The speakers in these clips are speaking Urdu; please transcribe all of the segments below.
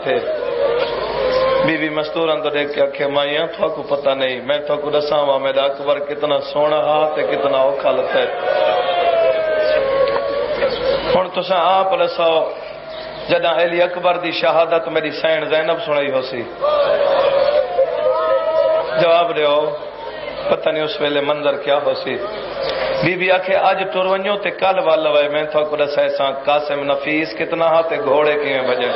تھے بی بی مستورن تو دیکھ کے آکھے مائیاں تو کو پتہ نہیں، میں تو کو دساں وا میرا اکبر کتنا سونا ہاتھ ہے، کتنا اوکھا لتا ہے۔ ہن تساں آپ دسو جداں علی اکبر دی شہادت میری سین زینب سنائی ہو سی، جواب دیو پتہ نہیں اس ویلے منظر کیا ہو سی۔ بی بی آکھے اج ٹر ونجو تے کل وال وے، میں تو کو دساں ساں قاسم نفیس کتنا ہاتھ گھوڑے کیویں بجے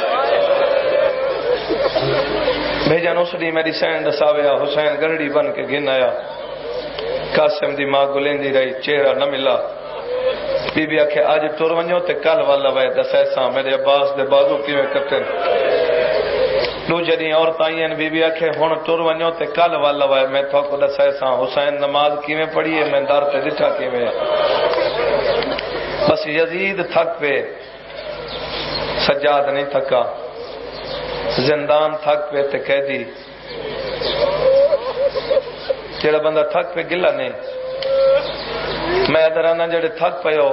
بھیجن اس دی میری سین دساویا، حسین گرڑی بن کے گن آیا، قاسم دی ماں گلیندی رہی، چہرہ نہ ملا۔ بی بی آکھے اج ٹر ونجو تے کل وال وے، دسیساں میرے عباس دے بازو کیویں کٹن۔ دو جڑی عورتاں آئیں، بی بی آکھے ہن ٹر ونجو تے کل وال وے، میں تو کو دسیساں حسین نماز کیویں پڑھی ہے، میں در تے ڈٹھا کیویں۔ بس یزید تھک پے، سجاد نہیں تھکا، زندان تھک پہ تے قیدی، جڑا بندہ تھک پہ گلا نہیں۔ میں ادھر آنا جڑے تھک پے ہو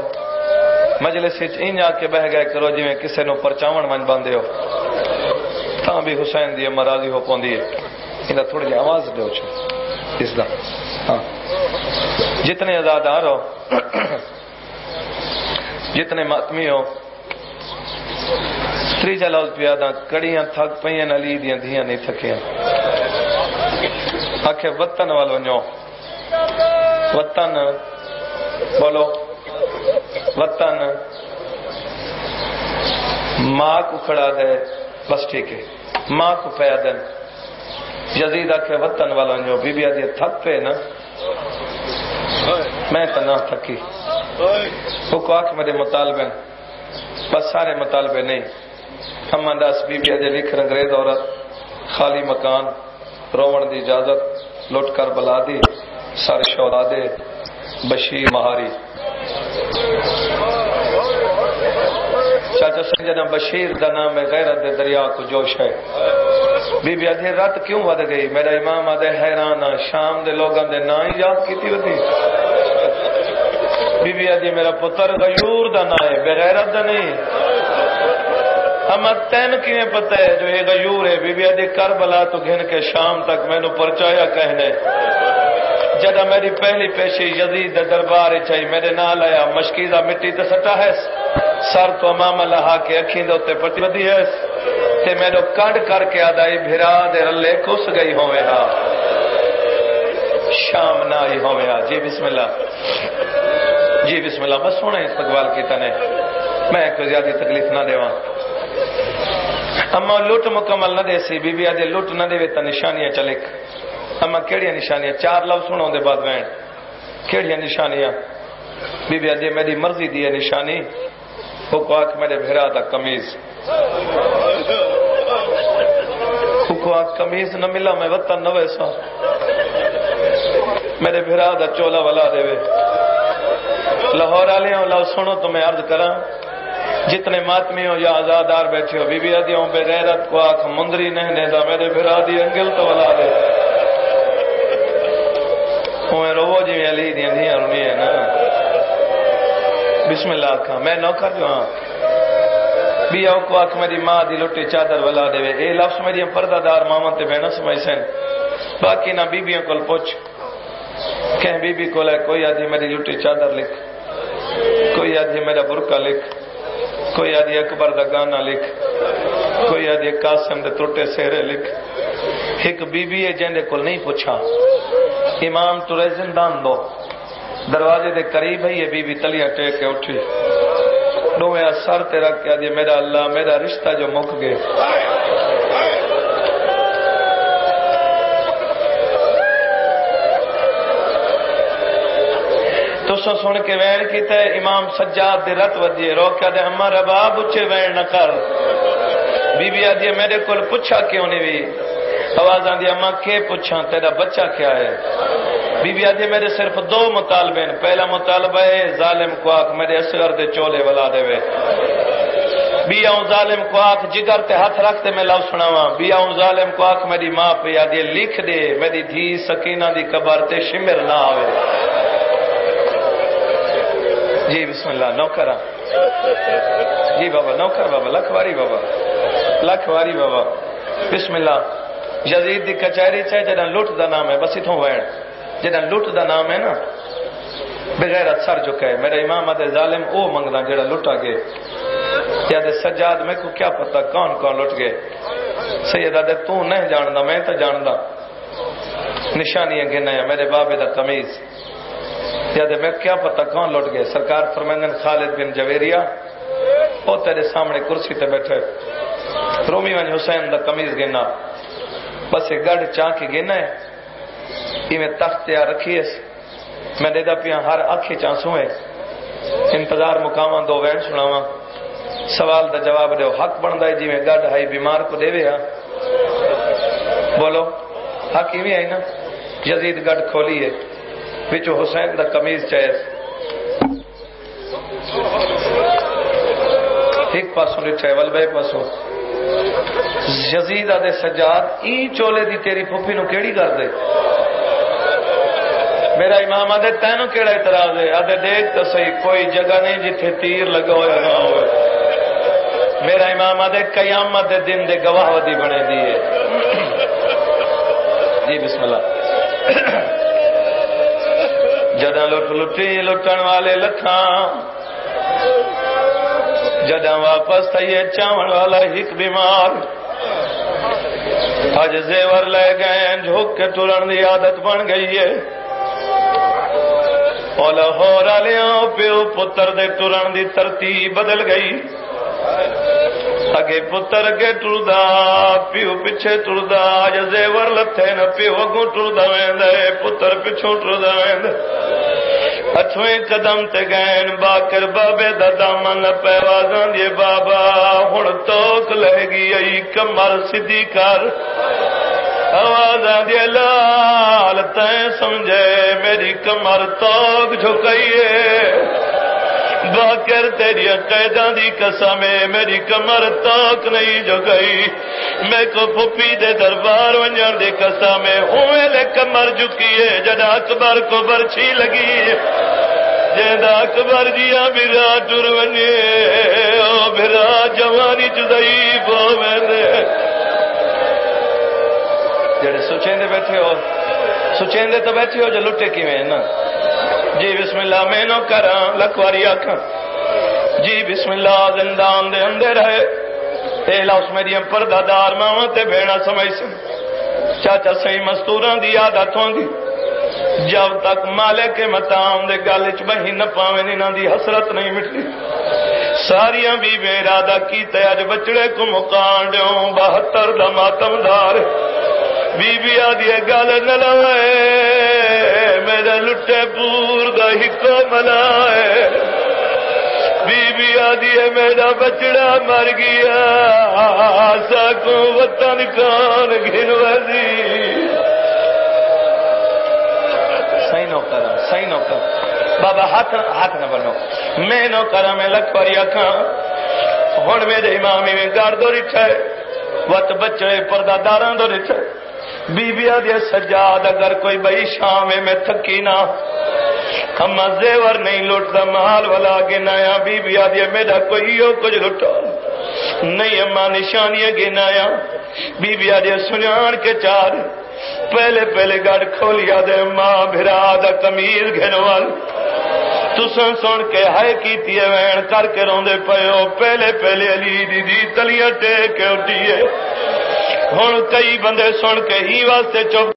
مجلس وچ انج آ کے بہ گئے کرو جویں کسے نو پرچاون من باندھے ہو، تاں بھی حسین دی مرادی ہو پوندی ہے۔ انہاں تھوڑی جی آواز دیو چھو اس دا، ہاں جتنے آزادار ہو جتنے ماتمی ہو، تریجا لفظ پیادا کڑیاں تھک پئیاں علی دیاں دھیاں نہیں تھکیاں۔ آکھے وطن والو نو، وطن بولو، وطن ماں کو کھڑا دے بس ٹھیک ہے، ماں کو پیا دن۔ یزید آکھے وطن والو نو، بی بی آدھی تھک پہ نا، میں تو نہ تھکی۔ وہ کو آکھ میرے مطالبے، بس سارے مطالبے نہیں، اما دس بی بی اجے لکھ انگریز عورت، خالی مکان، روڑ دی اجازت، لٹ کر بلا دی، سارے شہدا دے، بشیر مہاری۔ چاچا سنجنا بشیر دا نام غیرت دے دریا کو جوش ہے۔ بی بی اجے رات کیوں ود گئی، میرا امام آدھے حیران شام دے لوگاں دے نا ہی یاد کیتی ہوتی۔ بی بی اجے میرا پتر غیور دا نا ہے، بغیرت دا نہیں۔ اما تین کیویں پتہ ہے جو یہ غیور ہے؟ بی بی آدھی کربلا تو گھن کے شام تک میں نو پرچایا کہنے، جدہ میری پہلی پیشی یزید دربار چاہی میرے نال آیا، مشکیزہ مٹی تے سٹا ہے، سر تو امام لہا کے اکھیں دے تے پٹی بدی ہے، تے میں نو کڈ کر کے آدائی بھرا دے رلے کس گئی ہوئے ہاں، شام نہ ہی ہوئے ہاں۔ جی بسم اللہ، جی بسم اللہ، بس سونا استقبال کی تنے، میں کوئی زیادہ تکلیف نہ دے وہاں۔ اما لٹ مکمل نہ دے سی، بی بی آدھے لٹ نہ دے تا نشانیاں چلک۔ اما کیڑیاں نشانیاں؟ چار لفظ سنوں دے بعد وین کیڑیاں نشانیاں؟ بی بی آدھے میری مرضی دی ہے نشانی، وہ کو آکھ میرے بھرا دا قمیض، وہ کو آکھ قمیض نہ ملا میں وطن نہ ویسا، میرے بھرا دا چولا والا دے وے۔ لاہور آلے ہوں لو سنو تو میں عرض کراں، جتنے ماتمی ہو یا آزادار بیٹھے ہو، بی بی آدھی ہوں بے غیرت کو آکھ مندری نہیں دیتا، میرے بھرا دی انگل تو والا دے، ہوئے رو جی میں علی دیا دیا رونی ہے نا۔ بسم اللہ آکھا میں نوکر جو ہاں، بی آو کو آکھ میری ماں دی لٹی چادر والا دے وے، اے لفظ میری پردہ دار ماما تے بہنہ سمجھ سین۔ باقی نہ بی بیوں کل پوچھ، کہیں بی بی کو لے کوئی آدھی میری لٹی چادر لکھ، کوئی آدھی میرا برقع لکھ، کوئی آدھی اکبر دا گانا لکھ، کوئی آدھی قاسم دے ٹوٹے سہرے لکھ۔ ایک بی بی ہے جن دے کل نہیں پوچھا، امام ترے زندان دو، دروازے دے قریب ہے، یہ بی بی تلیاں ٹیک کے اٹھی، دویا سر تے رکھ کے آدھی میرا اللہ میرا رشتہ جو مک گئے۔ تو سن کے وین کیتا ہے، امام سجاد دے رت ودیے رو کے آدھے اما رباب اچھے وین نہ کر۔ بی بی آدھی میرے کل پوچھا کیوں نہیں بھی؟ آواز آدھی اما کے پوچھا تیرا بچہ کیا ہے؟ بی بی آدھی میرے صرف دو مطالبے ہیں، پہلا مطالبہ ہے ظالم کو آکھ میرے اصغر دے چولے ولا دے وے، بی آؤں ظالم کو آکھ جگر تے ہاتھ رکھتے میں لفظ سناواں، بی آؤں ظالم کو آکھ میری ماں پہ آدھی لکھ دے میری دھی سکینہ دی قبر تے شمر نہ آوے۔ جی بسم اللہ، نوکرہ جی بابا، نوکر بابا، لکھواری بابا۔ لکھ واری بابا بسم اللہ یزید دی کچہری چاہے جدہ لٹ دا نام ہے بس اتھوں وین جدہ لٹ دا نام ہے نا بغیرت سر چکا ہے میرا امام آدھے ظالم او منگنا جڑا لٹا گئے یا دے سجاد میں کو کیا پتہ کون کون لٹ گئے سید آدھے تو نہیں جاندہ میں تو جاندہ نشانیاں گنا ہے میرے بابے دا قمیض یا دے میں کیا پتہ کون لٹ گئے سرکار فرمائندن خالد بن جویریہ او تیرے سامنے کرسی تے بیٹھے رومی ون حسین دا قمیض گنا بس ایک گڑ چاہ کے گنا ہے یہ میں تخت تیار رکھی ہے میں دے دا پیا ہر آنکھیں چانسوں ہے انتظار مقاماں دو وین سناواں سوال دا جواب دے حق بندہ ہے جی میں گڑ ہائی بیمار کو دے وے ہاں بولو حق ہی بھی ہے نا یزید گڑ کھولی ہے وچو حسین دا قمیض چاہے ایک پاسوں لٹھے والبے پاسوں یزید آدھے سجاد ای چولے دی تیری پھپھی نو کیڑی کر دے میرا امام آدھے تینوں کیڑا اعتراض ہے آدھے دیکھ تو صحیح کوئی جگہ نہیں جتھے تیر لگا ہویا نہ ہوئے میرا امام آدھے قیامت دے دن دے گواہ ودی بنے دیئے جی بسم اللہ جدہ لٹ لٹی لٹن والے لکھاں جدہ واپس تھا یہ چاون والا ہک بیمار آج زیور لے گئے جھوک کے ٹرن دی عادت بن گئی ہے لاہور والیاں پیو پتر دے ٹرن دی ترتیب بدل گئی اگے پتر اگے ٹردا پیو پیچھے ٹردا اج زیور لتھے نہ پیو اگوں ٹردا ویندا ہے پتر پیچھوں ٹردا ویندا اٹھویں قدم تے گئن باکر بابے دا دامن پیوازاں دی بابا ہن توک لے گئی ای کمر سیدھی کر آوازاں دی لال تیں سمجھے میری کمر توک جھکائیے باکر تیری قیداں دی قسم میری کمر توک نہیں جھکائی میں کو پھپھی دے دربار ونجن دی قسم ہوئے لے کمر جھکیے جدا اکبر کو برچھی لگی جدا اکبر جیا میرا ٹر ونجے او میرا جوانی چ ضعیف ہو ویندے جڑے سوچیندے بیٹھے ہو سوچیندے تو بیٹھے ہو جو لٹے کیویں نا جی بسم اللہ میں نو کراں لکھواری آکھاں جی بسم اللہ زندان دے اندر ہے اے لوس میری پردہ دار ماواں تے بھیڑا سمجھ سن چاچا صحیح مستوراں دی عادت ہوندی جب تک مالک متام دے گل وچ بہی نہ پاویں انہاں دی حسرت نہیں مٹدی ساریاں بی بے ارادہ کیتے اج بچڑے کو مکان دیوں 72 دا ماتم دار بی بی آدھی گل نہ لوے میرا لٹے پور دا ہکو ملائے بی بی آدھی میرا بچڑا مر گیا ساکو وطن کان گھن وزی صحیح نو کر بابا ہاتھ نہ بنو میں نو کرا میں لکھواری اکھاں ہن میرے امامی میں گار دو رٹھے وت بچڑے پردہ داراں دو رٹھے بی بی آدھے سجاد اگر کوئی بئی شام میں تھکی نہ ہم زیور نہیں لٹتا مال والا گنایا بی بی آدھے میرا کوئی ہو کچھ لٹا نہیں اما نشانیاں گنایا بی بی آدھے سنیان کے چار پہلے گاڑ کھولیا دے ماں بھرا دا قمیض گھنوال تساں سن کے ہائے کیتی ہے وین کر کے روندے پیو پہلے علی دی تلیاں ٹیک کے اٹھیے ہن کئی بندے سن کے ہی واسطے چپ